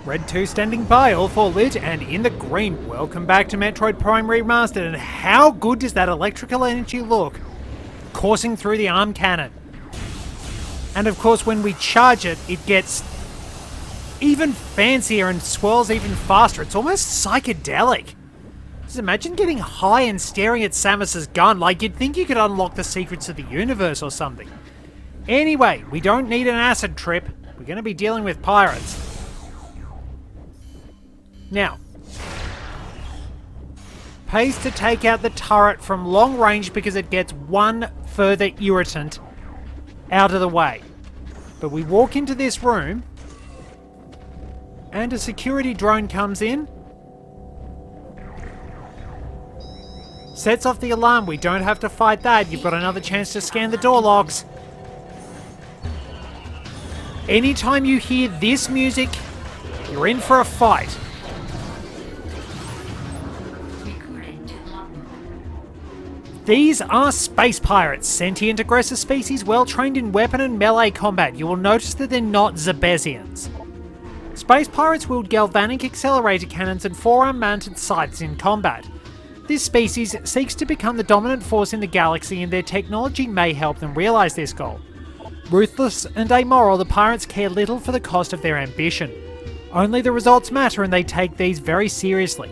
Red 2 standing by, all 4 lit, and in the green. Welcome back to Metroid Prime Remastered, and how good does that electrical energy look coursing through the arm cannon? And of course, when we charge it, it gets even fancier and swirls even faster. It's almost psychedelic. Just imagine getting high and staring at Samus's gun, like you'd think you could unlock the secrets of the universe or something. Anyway, we don't need an acid trip. We're going to be dealing with pirates. Now, pays to take out the turret from long range because it gets one further irritant out of the way. But we walk into this room and a security drone comes in, sets off the alarm. We don't have to fight that. You've got another chance to scan the door locks. Anytime you hear this music, you're in for a fight. These are space pirates, sentient aggressor species well trained in weapon and melee combat. You will notice that they're not Zebezians. Space pirates wield galvanic accelerator cannons and forearm-mounted sights in combat. This species seeks to become the dominant force in the galaxy, and their technology may help them realize this goal. Ruthless and amoral, the pirates care little for the cost of their ambition. Only the results matter, and they take these very seriously.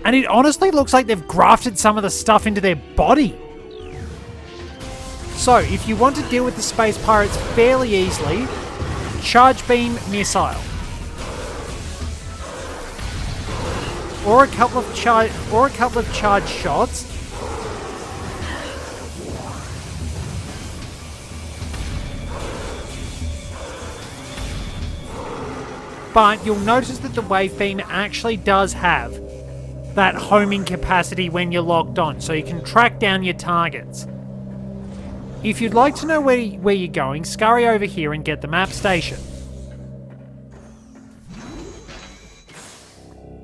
And it honestly looks like they've grafted some of the stuff into their body. So, if you want to deal with the space pirates fairly easily, charge beam missile. Or a couple of charge shots. But you'll notice that the wave beam actually does have that homing capacity when you're locked on, so you can track down your targets. If you'd like to know where you're going, scurry over here and get the map station.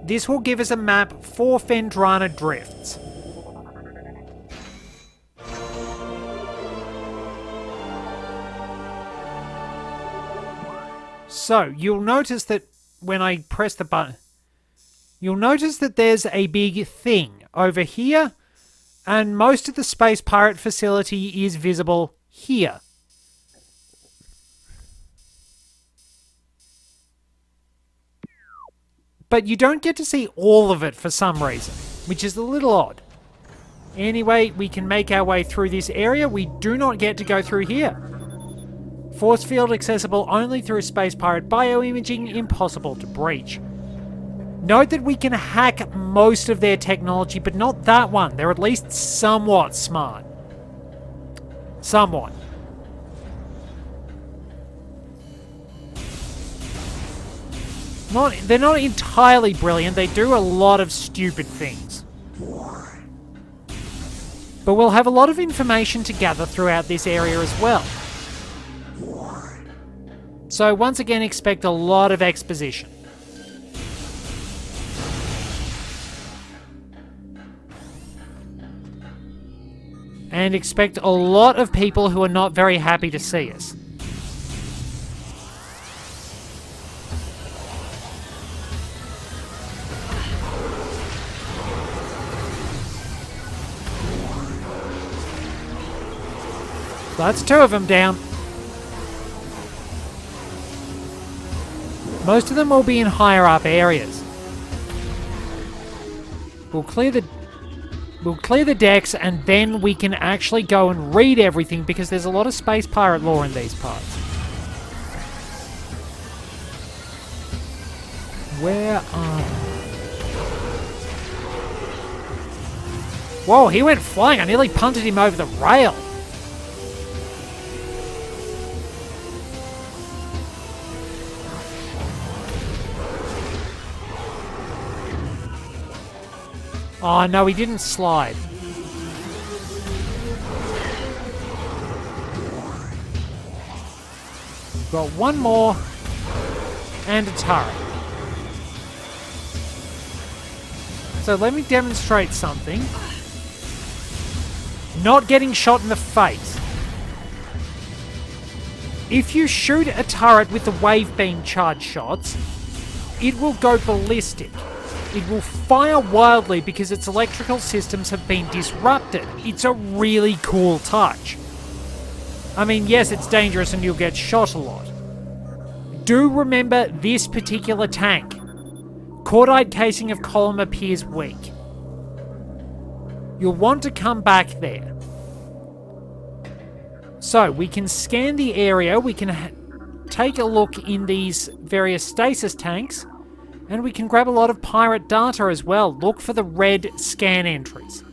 This will give us a map for Phendrana Drifts. So, you'll notice that when I press the button, you'll notice that there's a big thing over here, and most of the space pirate facility is visible here. But you don't get to see all of it for some reason, which is a little odd. Anyway, we can make our way through this area. We do not get to go through here. Force field accessible only through space pirate bioimaging, impossible to breach. Note that we can hack most of their technology, but not that one. They're at least somewhat smart. Somewhat. They're not entirely brilliant. They do a lot of stupid things. But we'll have a lot of information to gather throughout this area as well. So once again, expect a lot of exposition. And expect a lot of people who are not very happy to see us. That's 2 of them down. Most of them will be in higher up areas. We'll clear the decks, and then we can actually go and read everything, because there's a lot of space pirate lore in these parts. Where are they? Whoa, he went flying. I nearly punted him over the rail. Oh no, he didn't slide. Got one more and a turret. So let me demonstrate something. Not getting shot in the face. If you shoot a turret with the wave beam charge shots, it will go ballistic. It will fire wildly because its electrical systems have been disrupted. It's a really cool touch. I mean, yes, it's dangerous and you'll get shot a lot. Do remember this particular tank. Cordite casing of column appears weak. You'll want to come back there. So, we can scan the area, we can take a look in these various stasis tanks, and we can grab a lot of pirate data as well. Look for the red scan entries.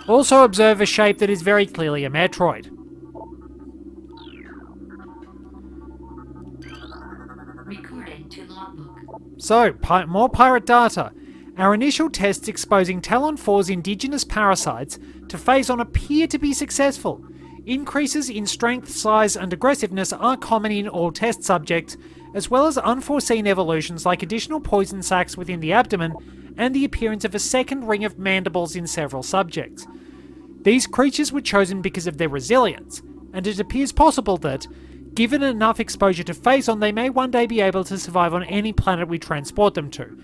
Also observe a shape that is very clearly a Metroid. Recording to logbook. So, more pirate data. Our initial tests exposing Talon 4's indigenous parasites to Phazon appear to be successful. Increases in strength, size, and aggressiveness are common in all test subjects, as well as unforeseen evolutions like additional poison sacs within the abdomen and the appearance of a second ring of mandibles in several subjects. These creatures were chosen because of their resilience, and it appears possible that, given enough exposure to Phazon, they may one day be able to survive on any planet we transport them to.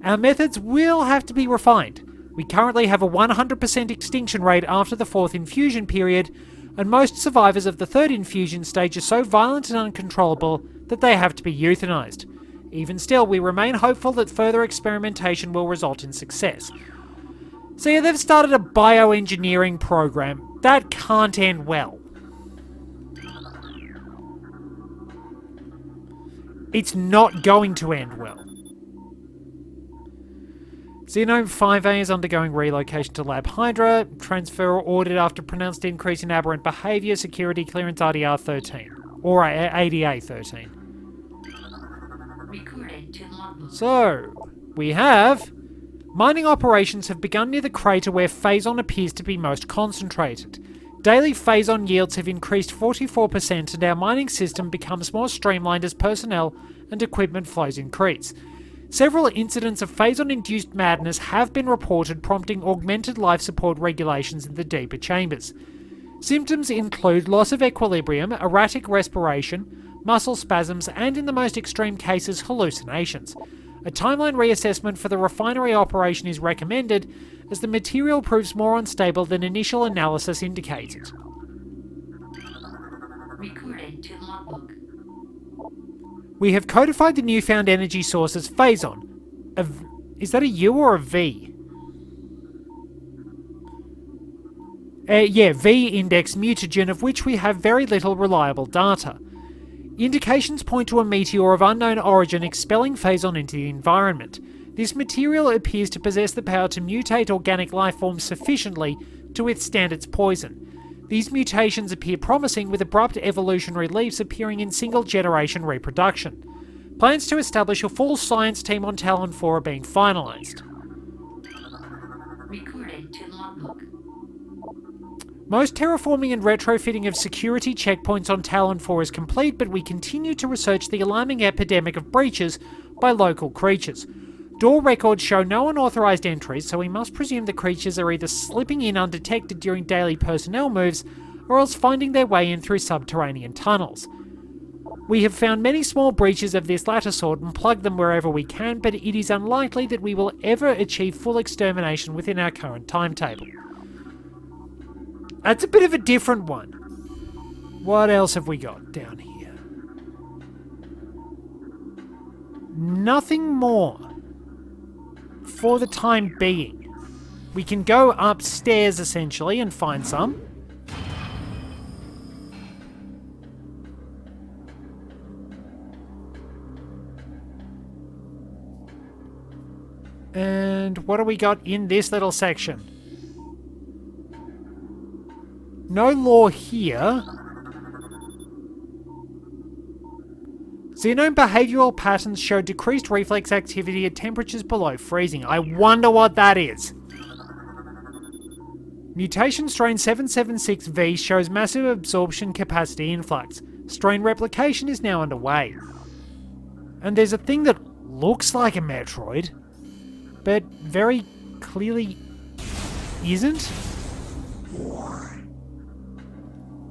Our methods will have to be refined. We currently have a 100% extinction rate after the 4th infusion period, and most survivors of the 3rd infusion stage are so violent and uncontrollable that they have to be euthanized. Even still, we remain hopeful that further experimentation will result in success. So yeah, they've started a bioengineering program. That can't end well. It's not going to end well. Xenome 5A is undergoing relocation to Lab Hydra. Transfer ordered after pronounced increase in aberrant behaviour. Security clearance RDR 13. Or ADA 13. Recording to logbook. So, we have... Mining operations have begun near the crater where Phazon appears to be most concentrated. Daily Phazon yields have increased 44% and our mining system becomes more streamlined as personnel and equipment flows increase. Several incidents of Phazon-induced madness have been reported, prompting augmented life support regulations in the deeper chambers. Symptoms include loss of equilibrium, erratic respiration, muscle spasms, and in the most extreme cases, hallucinations. A timeline reassessment for the refinery operation is recommended, as the material proves more unstable than initial analysis indicated. Recording to logbook. We have codified the newfound energy source as Phazon. Is that a U or a V? V index mutagen, of which we have very little reliable data. Indications point to a meteor of unknown origin expelling Phazon into the environment. This material appears to possess the power to mutate organic life forms sufficiently to withstand its poison. These mutations appear promising, with abrupt evolutionary leaps appearing in single-generation reproduction. Plans to establish a full science team on Talon 4 are being finalised. Recording to logbook. Most terraforming and retrofitting of security checkpoints on Talon 4 is complete, but we continue to research the alarming epidemic of breaches by local creatures. Door records show no unauthorised entries, so we must presume the creatures are either slipping in undetected during daily personnel moves, or else finding their way in through subterranean tunnels. We have found many small breaches of this latter sort and plugged them wherever we can, but it is unlikely that we will ever achieve full extermination within our current timetable. That's a bit of a different one. What else have we got down here? Nothing more. For the time being. We can go upstairs, essentially, and find some. And what do we got in this little section? No lore here. Xenome behavioural patterns show decreased reflex activity at temperatures below freezing. I wonder what that is. Mutation strain 776V shows massive absorption capacity influx. Strain replication is now underway. And there's a thing that looks like a Metroid, but very clearly isn't.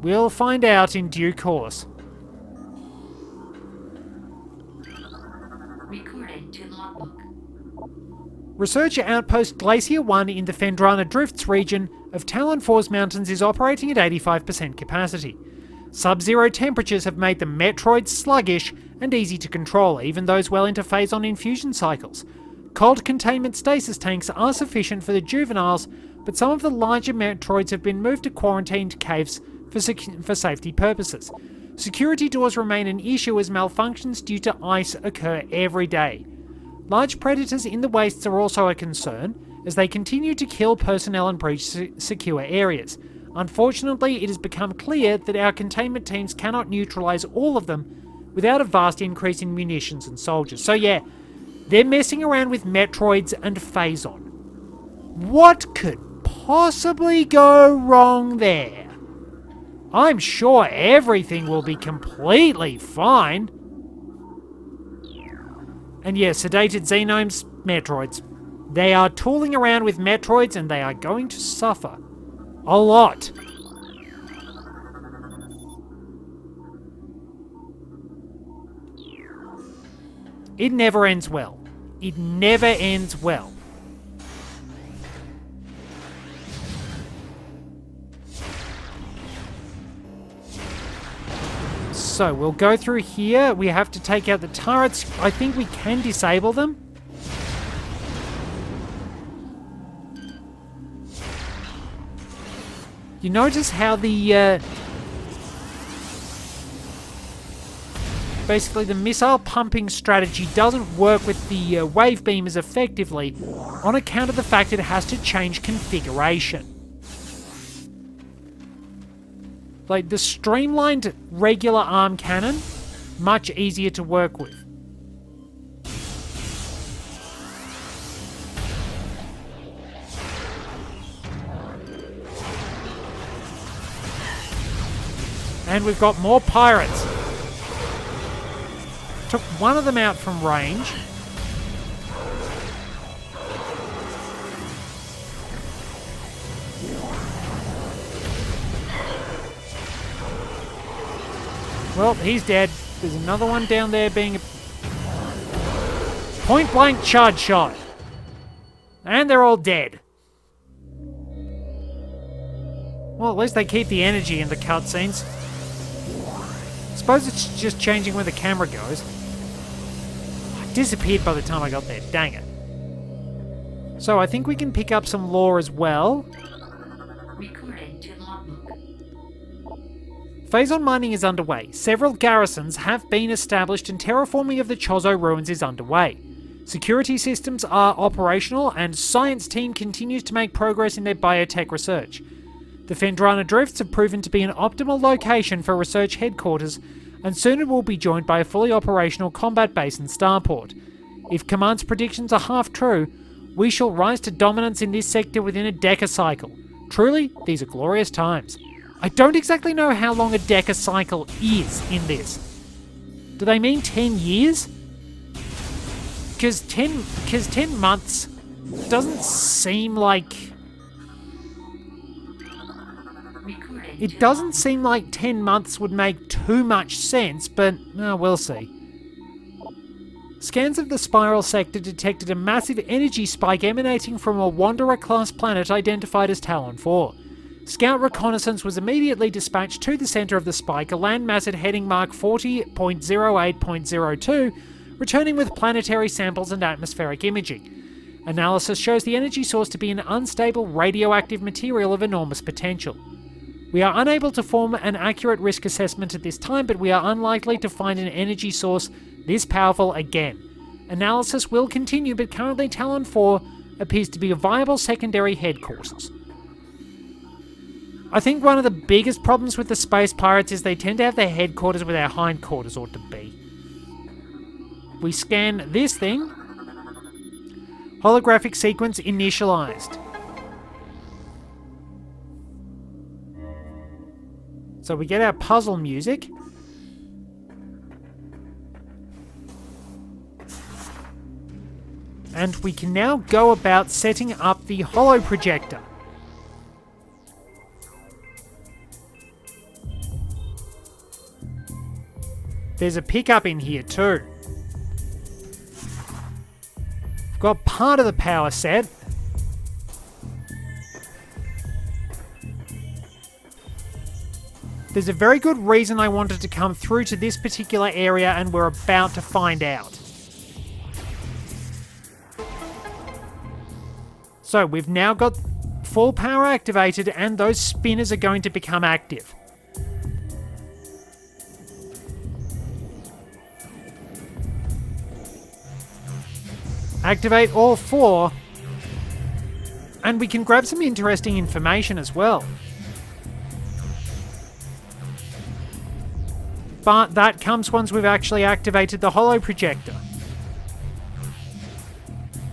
We'll find out in due course. Recording to logbook. Researcher Outpost Glacier 1 in the Phendrana Drifts region of Talon 4's mountains is operating at 85% capacity. Sub-zero temperatures have made the Metroid sluggish and easy to control, even those well into phase-on infusion cycles. Cold containment stasis tanks are sufficient for the juveniles, but some of the larger Metroids have been moved to quarantined caves for safety purposes. Security doors remain an issue as malfunctions due to ice occur every day. Large predators in the wastes are also a concern, as they continue to kill personnel and breach secure areas. Unfortunately, it has become clear that our containment teams cannot neutralise all of them without a vast increase in munitions and soldiers. So yeah, they're messing around with Metroids and Phazon. What could possibly go wrong there? I'm sure everything will be completely fine. And yeah, sedated xenomes, Metroids. They are tooling around with Metroids and they are going to suffer. A lot. It never ends well. It never ends well. So, we'll go through here. We have to take out the turrets. I think we can disable them. You notice how the... basically, the missile pumping strategy doesn't work with the wave beam as effectively on account of the fact it has to change configuration. Like, the streamlined regular arm cannon, much easier to work with. And we've got more pirates. Took one of them out from range. Well, he's dead. There's another one down there being a point-blank charge shot. And they're all dead. Well, at least they keep the energy in the cutscenes. I suppose it's just changing where the camera goes. I disappeared by the time I got there. Dang it. So I think we can pick up some lore as well. Recording to logbook. Phazon mining is underway. Several garrisons have been established and terraforming of the Chozo ruins is underway. Security systems are operational and science team continues to make progress in their biotech research. The Phendrana Drifts have proven to be an optimal location for research headquarters, and soon it will be joined by a fully operational combat base and starport. If Command's predictions are half true, we shall rise to dominance in this sector within a decacycle. Truly, these are glorious times. I don't exactly know how long a decacycle is in this. Do they mean 10 years? Because 10 months doesn't seem like... It doesn't seem like 10 months would make too much sense, but we'll see. Scans of the Spiral sector detected a massive energy spike emanating from a Wanderer-class planet identified as Talon 4. Scout reconnaissance was immediately dispatched to the centre of the spike, a landmass at heading mark 40.08.02, returning with planetary samples and atmospheric imaging. Analysis shows the energy source to be an unstable radioactive material of enormous potential. We are unable to form an accurate risk assessment at this time, but we are unlikely to find an energy source this powerful again. Analysis will continue, but currently Talon 4 appears to be a viable secondary headquarters. I think one of the biggest problems with the space pirates is they tend to have their headquarters where their hindquarters ought to be. We scan this thing. Holographic sequence initialized. So we get our puzzle music. And we can now go about setting up the holo projector. There's a pickup in here too. got part of the power set. There's a very good reason I wanted to come through to this particular area, and we're about to find out. So we've now got full power activated, and those spinners are going to become active. Activate all 4, and we can grab some interesting information as well. But that comes once we've actually activated the holo projector.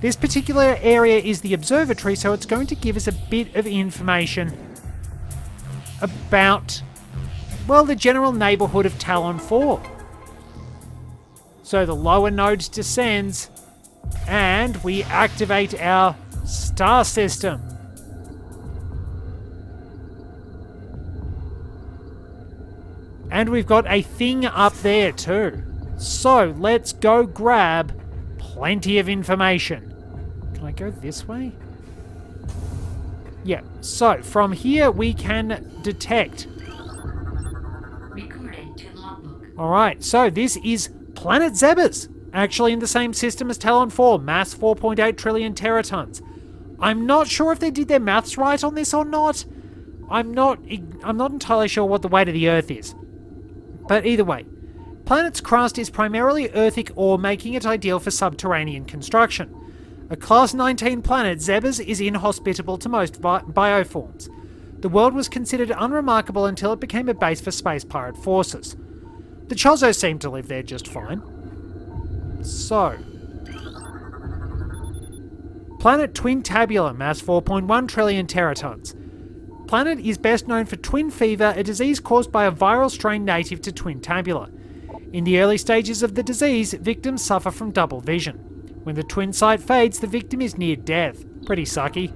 This particular area is the observatory, so it's going to give us a bit of information about, well, the general neighbourhood of Talon 4. So the lower node descends, and we activate our star system. And we've got a thing up there too. So let's go grab plenty of information. Can I go this way? Yeah, so from here we can detect. Recorded to logbook. Alright, so this is planet Zebes. Actually in the same system as Talon 4, mass 4.8 trillion teratons. I'm not sure if they did their maths right on this or not. I'm not entirely sure what the weight of the Earth is. But either way, planet's crust is primarily earthic ore, making it ideal for subterranean construction. A Class 19 planet, Zebes is inhospitable to most bioforms. The world was considered unremarkable until it became a base for space pirate forces. The Chozos seem to live there just fine. So, planet Twin Tabula, mass 4.1 trillion teratons. Planet is best known for twin fever, a disease caused by a viral strain native to Twin Tabula. In the early stages of the disease, victims suffer from double vision. When the twin sight fades, the victim is near death. Pretty sucky.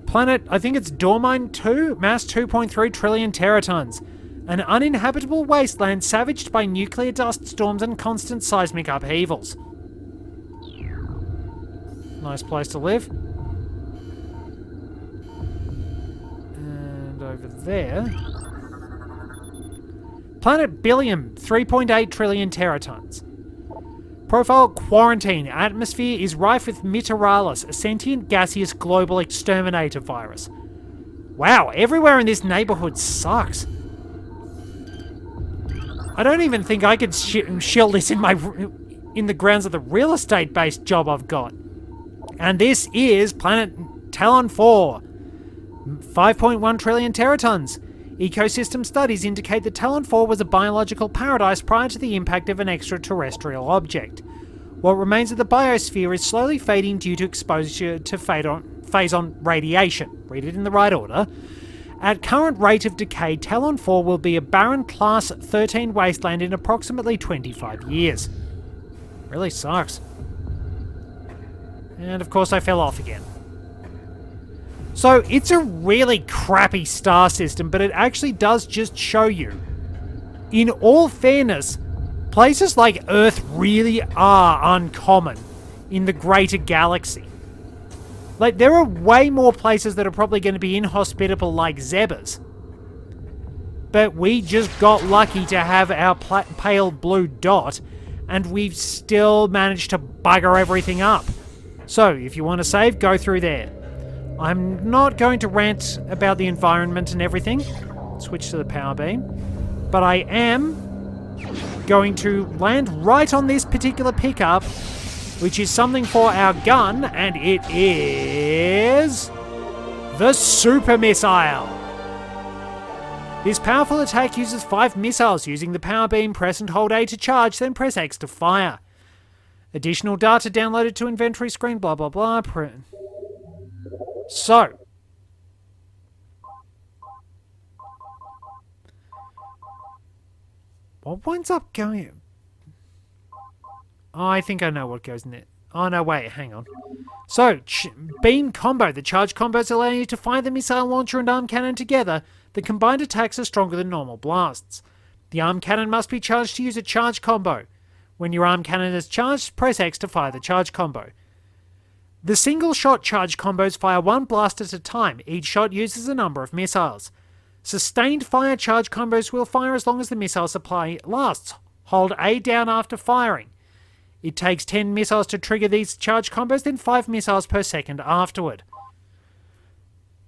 Planet, I think it's Dormine 2, mass 2.3 trillion teratons. An uninhabitable wasteland savaged by nuclear dust storms and constant seismic upheavals. Nice place to live. And over there... Planet Billium, 3.8 trillion teratons. Profile Quarantine. Atmosphere is rife with Miteralis, a sentient gaseous global exterminator virus. Wow, everywhere in this neighbourhood sucks. I don't even think I could shield this in the grounds of the real estate-based job I've got. And this is planet Talon 4, 5.1 trillion teratons. Ecosystem studies indicate that Talon 4 was a biological paradise prior to the impact of an extraterrestrial object. What remains of the biosphere is slowly fading due to exposure to phazon radiation. Read it in the right order. At current rate of decay, Talon 4 will be a barren Class 13 wasteland in approximately 25 years. Really sucks. And of course I fell off again. So it's a really crappy star system, but it actually does just show you, in all fairness, places like Earth really are uncommon in the greater galaxy. Like, there are way more places that are probably going to be inhospitable like Zebes. But we just got lucky to have our pale blue dot, and we've still managed to bugger everything up. So, if you want to save, go through there. I'm not going to rant about the environment and everything. Switch to the power beam. But I am going to land right on this particular pickup, which is something for our gun, and it is the Super Missile. This powerful attack uses 5 missiles. Using the power beam, press and hold A to charge, then press X to fire. Additional data downloaded to inventory screen, blah blah blah. So, what winds up going... Oh, I think I know what goes in it. Oh, no, wait, hang on. So, beam combo. The charge combos allow you to fire the missile launcher and arm cannon together. The combined attacks are stronger than normal blasts. The arm cannon must be charged to use a charge combo. When your arm cannon is charged, press X to fire the charge combo. The single-shot charge combos fire one blast at a time. Each shot uses a number of missiles. Sustained fire charge combos will fire as long as the missile supply lasts. Hold A down after firing. It takes 10 missiles to trigger these charge combos, then 5 missiles per second afterward.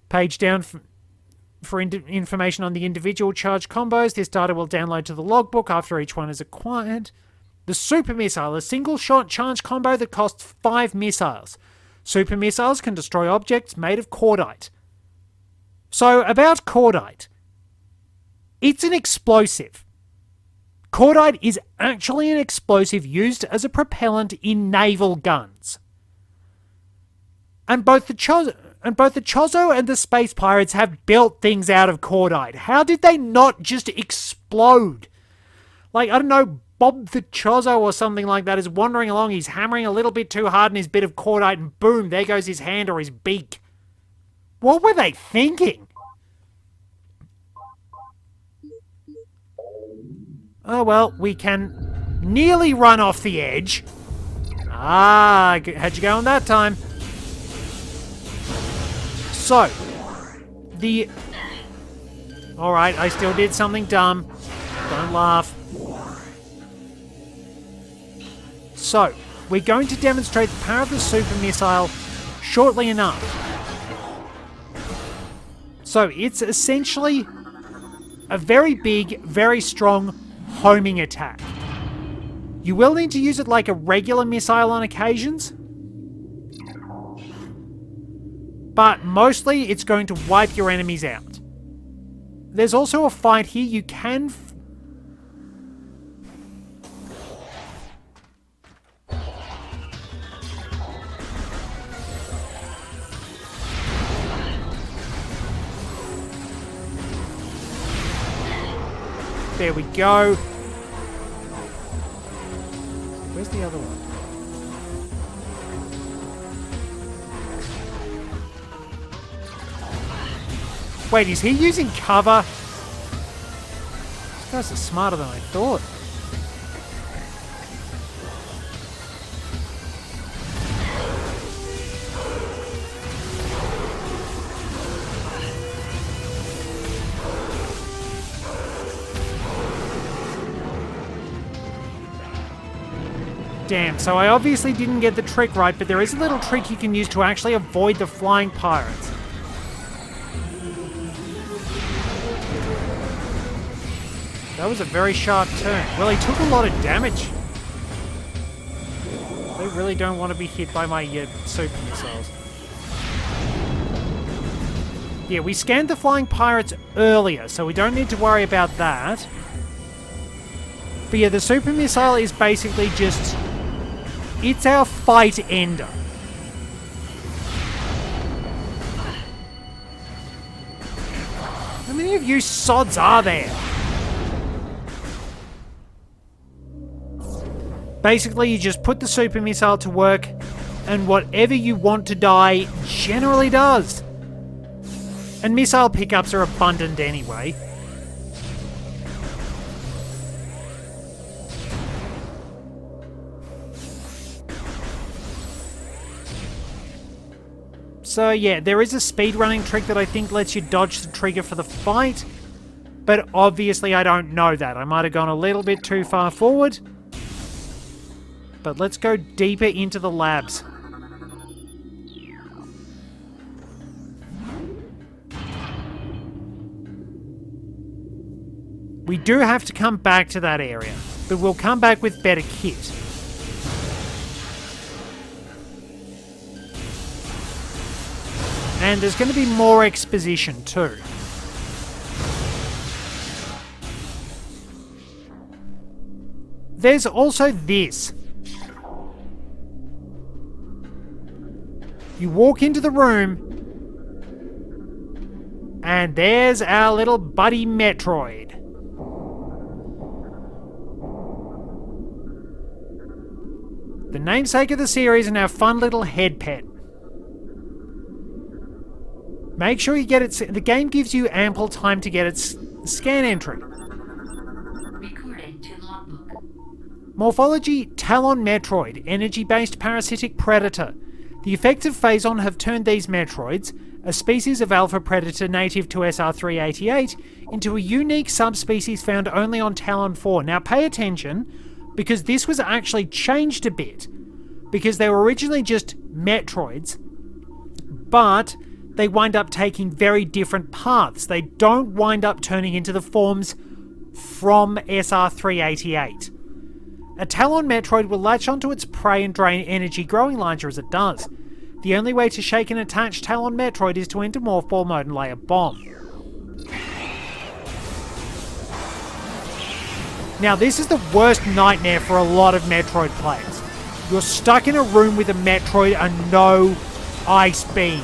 Page down for information on the individual charge combos. This data will download to the logbook after each one is acquired. The super missile, a single-shot charge combo that costs 5 missiles. Super missiles can destroy objects made of cordite. So, about cordite. It's an explosive. Cordite is actually an explosive used as a propellant in naval guns. And both the Chozo and the Space Pirates have built things out of cordite. How did they not just explode? Like, I don't know, Bob the Chozo or something like that is wandering along, he's hammering a little bit too hard in his bit of cordite, and boom, there goes his hand or his beak. What were they thinking? Oh well, we can nearly run off the edge. Ah, how'd you go on that time? So, Alright, I still did something dumb. Don't laugh. So, we're going to demonstrate the power of the super missile shortly enough. So, it's essentially a very big, very strong homing attack. You will need to use it like a regular missile on occasions, but mostly it's going to wipe your enemies out. There's also a fight here. You can... There we go. Where's the other one? Wait, is he using cover? These guys are smarter than I thought. Damn, so I obviously didn't get the trick right, but there is a little trick you can use to actually avoid the flying pirates. That was a very sharp turn. Well, he took a lot of damage. They really don't want to be hit by my super missiles. Yeah, we scanned the flying pirates earlier, so we don't need to worry about that. But yeah, the super missile is basically just... it's our fight ender. How many of you sods are there? Basically, you just put the super missile to work, and whatever you want to die generally does. And missile pickups are abundant anyway. So yeah, there is a speedrunning trick that I think lets you dodge the trigger for the fight, but obviously I don't know that. I might have gone a little bit too far forward. But let's go deeper into the labs. We do have to come back to that area, but we'll come back with better kit. And there's going to be more exposition too. There's also this. You walk into the room, and there's our little buddy Metroid. The namesake of the series and our fun little head pet. Make sure you get it. The game gives you ample time to get its scan entry. Recording to logbook. Morphology: Talon Metroid, energy-based parasitic predator. The effects of Phazon have turned these Metroids, a species of alpha predator native to SR388, into a unique subspecies found only on Talon 4. Now pay attention, because this was actually changed a bit, because they were originally just Metroids, but they wind up taking very different paths. They don't wind up turning into the forms from SR388. A Talon Metroid will latch onto its prey and drain energy, growing larger as it does. The only way to shake an attached Talon Metroid is to enter Morph Ball mode and lay a bomb. Now this is the worst nightmare for a lot of Metroid players. You're stuck in a room with a Metroid and no ice beam.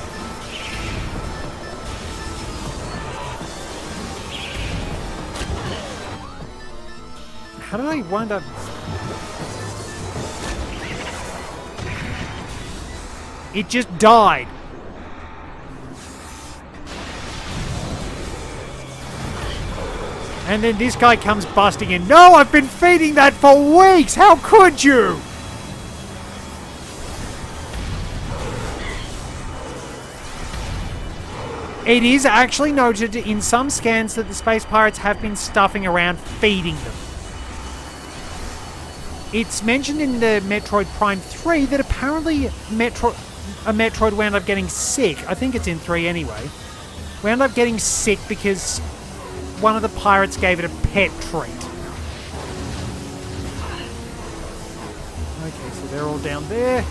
How did I wind up... It just died. And then this guy comes busting in. No, I've been feeding that for weeks! How could you? It is actually noted in some scans that the Space Pirates have been stuffing around feeding them. It's mentioned in the Metroid Prime 3 that apparently a Metroid wound up getting sick. I think it's in 3 anyway. Wound up getting sick because one of the pirates gave it a pet treat. Okay, so they're all down there.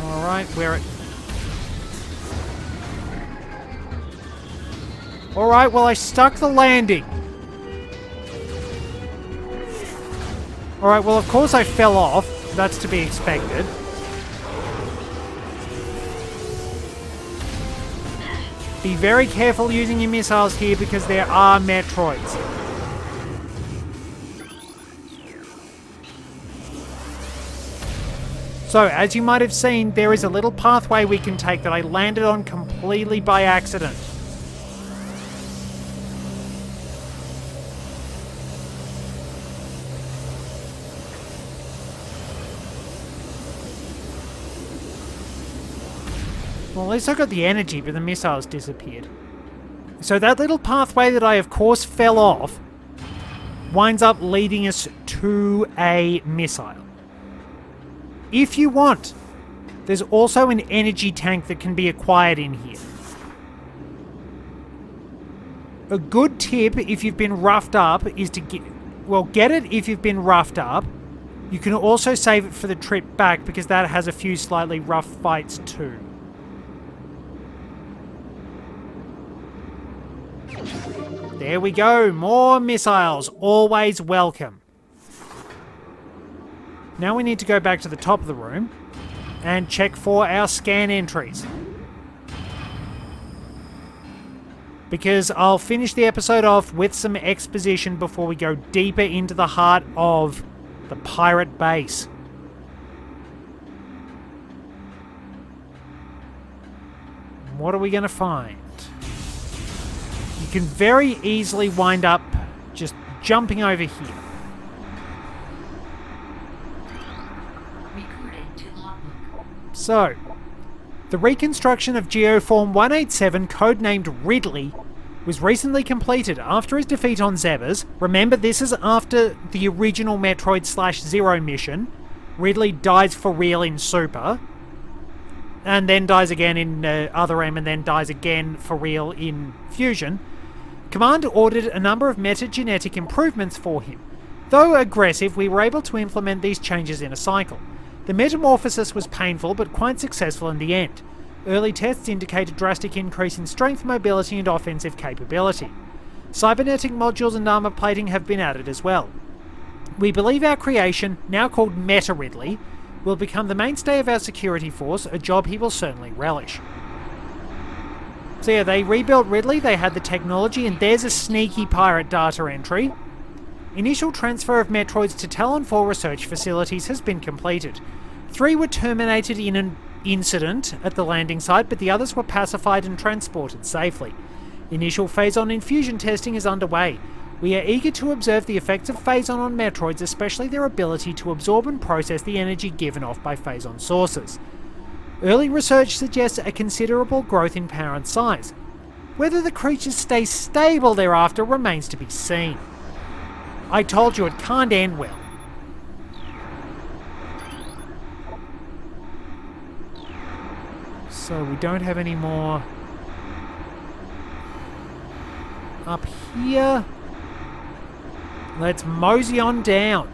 Alright, we're at... Alright, well I stuck the landing. Alright, well of course I fell off. That's to be expected. Be very careful using your missiles here because there are Metroids. So, as you might have seen, there is a little pathway we can take that I landed on completely by accident. Well, at least I got the energy, but the missiles disappeared. So that little pathway that I, of course, fell off winds up leading us to a missile. If you want, there's also an energy tank that can be acquired in here. A good tip if you've been roughed up is to get it if you've been roughed up. You can also save it for the trip back because that has a few slightly rough fights too. There we go, more missiles, always welcome. Now we need to go back to the top of the room and check for our scan entries. Because I'll finish the episode off with some exposition before we go deeper into the heart of the pirate base. What are we going to find? You can very easily wind up just jumping over here. So, the reconstruction of Geoform 187, codenamed Ridley, was recently completed after his defeat on Zebras. Remember, this is after the original Metroid/Zero mission. Ridley dies for real in Super, and then dies again in Other M, and then dies again for real in Fusion. Command ordered a number of metagenetic improvements for him. Though aggressive, we were able to implement these changes in a cycle. The metamorphosis was painful, but quite successful in the end. Early tests indicate a drastic increase in strength, mobility, and offensive capability. Cybernetic modules and armor plating have been added as well. We believe our creation, now called Meta Ridley, will become the mainstay of our security force, a job he will certainly relish. So yeah, they rebuilt Ridley, they had the technology, and there's a sneaky pirate data entry. Initial transfer of Metroids to Talon 4 research facilities has been completed. 3 were terminated in an incident at the landing site, but the others were pacified and transported safely. Initial Phazon infusion testing is underway. We are eager to observe the effects of Phazon on Metroids, especially their ability to absorb and process the energy given off by Phazon sources. Early research suggests a considerable growth in power and size. Whether the creatures stay stable thereafter remains to be seen. I told you it can't end well. So we don't have any more up here. Let's mosey on down.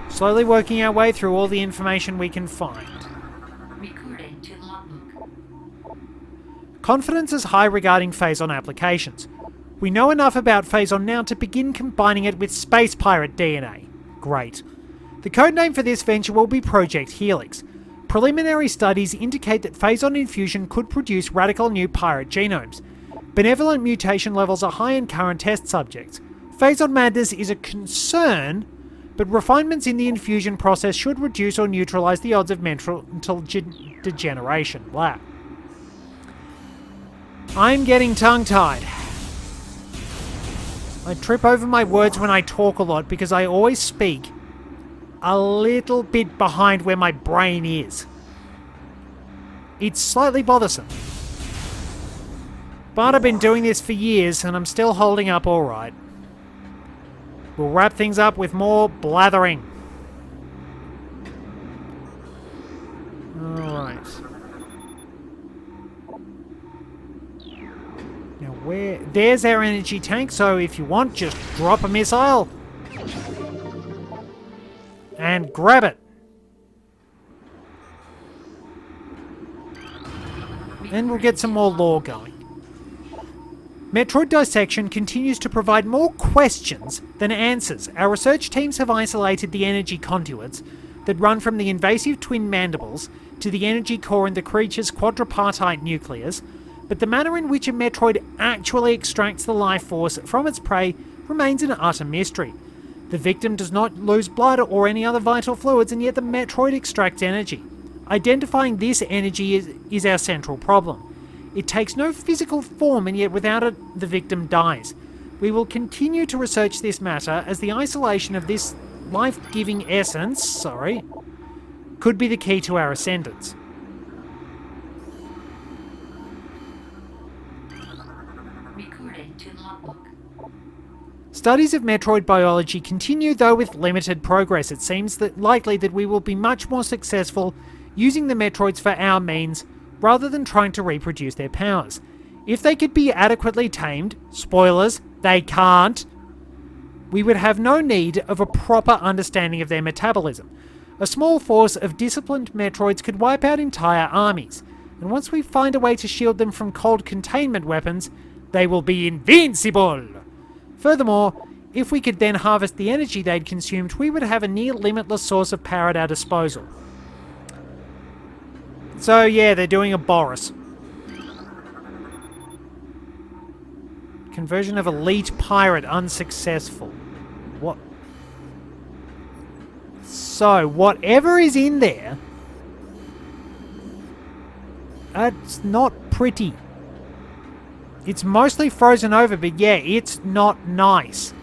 Slowly working our way through all the information we can find. Recording to logbook. Confidence is high regarding Phazon applications. We know enough about Phazon now to begin combining it with space pirate DNA. Great. The codename for this venture will be Project Helix. Preliminary studies indicate that Phazon infusion could produce radical new pirate genomes. Benevolent mutation levels are high in current test subjects. Phazon madness is a concern, but refinements in the infusion process should reduce or neutralize the odds of mental degeneration. Blah. I'm getting tongue-tied. I trip over my words when I talk a lot because I always speak a little bit behind where my brain is. It's slightly bothersome. But I've been doing this for years and I'm still holding up alright. We'll wrap things up with more blathering. Alright. Now where... There's our energy tank, so if you want, just drop a missile. And grab it. And we'll get some more lore going. Metroid Dissection continues to provide more questions than answers. Our research teams have isolated the energy conduits that run from the invasive twin mandibles to the energy core in the creature's quadripartite nucleus, but the manner in which a Metroid actually extracts the life force from its prey remains an utter mystery. The victim does not lose blood or any other vital fluids, and yet the Metroid extracts energy. Identifying this energy is our central problem. It takes no physical form, and yet without it, the victim dies. We will continue to research this matter, as the isolation of this life-giving essence, could be the key to our ascendance. Recording to logbook. Studies of Metroid biology continue, though with limited progress. It seems likely that we will be much more successful using the Metroids for our means, rather than trying to reproduce their powers. If they could be adequately tamed, spoilers, they can't, we would have no need of a proper understanding of their metabolism. A small force of disciplined Metroids could wipe out entire armies, and once we find a way to shield them from cold containment weapons, they will be invincible. Furthermore, if we could then harvest the energy they'd consumed, we would have a near limitless source of power at our disposal. So yeah, they're doing a Boris. Conversion of elite pirate unsuccessful. What? So, whatever is in there, it's not pretty. It's mostly frozen over, but yeah, it's not nice.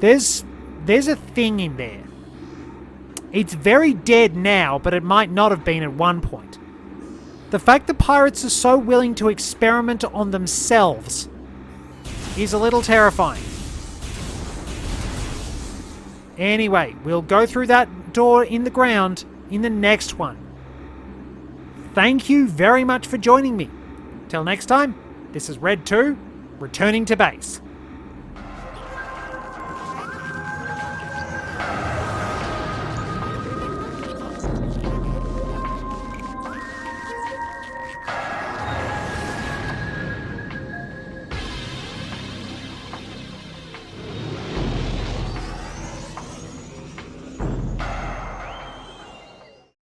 There's a thing in there. It's very dead now, but it might not have been at one point. The fact the pirates are so willing to experiment on themselves is a little terrifying. Anyway, we'll go through that door in the ground in the next one. Thank you very much for joining me. Till next time, this is Red 2, returning to base.